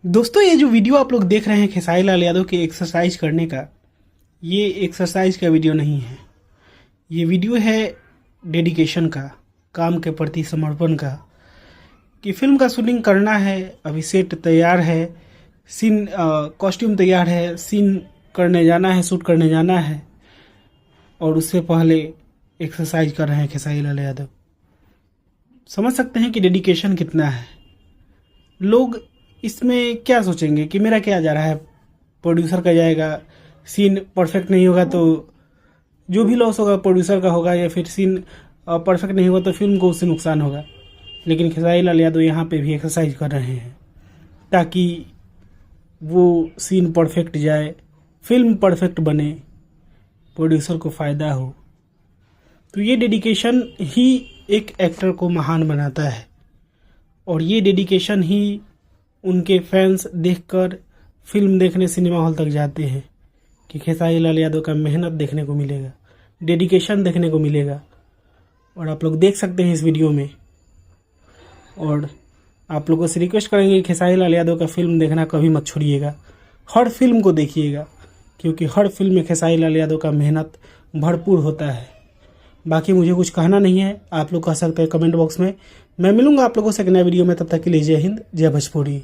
दोस्तों, ये जो वीडियो आप लोग देख रहे हैं खेसारी लाल यादव के एक्सरसाइज करने का, ये एक्सरसाइज का वीडियो नहीं है। ये वीडियो है डेडिकेशन का, काम के प्रति समर्पण का। कि फिल्म का शूटिंग करना है, अभी सेट तैयार है, सीन कॉस्ट्यूम तैयार है, सीन करने जाना है, शूट करने जाना है, और उससे पहले एक्सरसाइज कर रहे हैं खेसारी लाल यादव। समझ सकते हैं कि डेडिकेशन कितना है। लोग इसमें क्या सोचेंगे कि मेरा क्या जा रहा है, प्रोड्यूसर का जाएगा, सीन परफेक्ट नहीं होगा तो जो भी लॉस होगा प्रोड्यूसर का होगा, या फिर सीन परफेक्ट नहीं होगा तो फिल्म को उससे नुकसान होगा। लेकिन खेसारी लाल यादव यहाँ पे भी एक्सरसाइज कर रहे हैं ताकि वो सीन परफेक्ट जाए, फिल्म परफेक्ट बने, प्रोड्यूसर को फ़ायदा हो। तो ये डेडिकेशन ही एक एक्टर को महान बनाता है, और ये डेडिकेशन ही उनके फैंस देखकर फिल्म देखने सिनेमा हॉल तक जाते हैं कि खेसारी लाल यादव का मेहनत देखने को मिलेगा, डेडिकेशन देखने को मिलेगा। और आप लोग देख सकते हैं इस वीडियो में। और आप लोगों से रिक्वेस्ट करेंगे कि खेसारी लाल यादव का फिल्म देखना कभी मत छोड़िएगा, हर फिल्म को देखिएगा, क्योंकि हर फिल्म में खेसारी लाल यादव का मेहनत भरपूर होता है। बाकी मुझे कुछ कहना नहीं है, आप लोग कह सकते हैं कमेंट बॉक्स में। मैं मिलूंगा आप लोगों से एक नए वीडियो में, तब तक के लिए जय हिंद, जय भोजपुरी।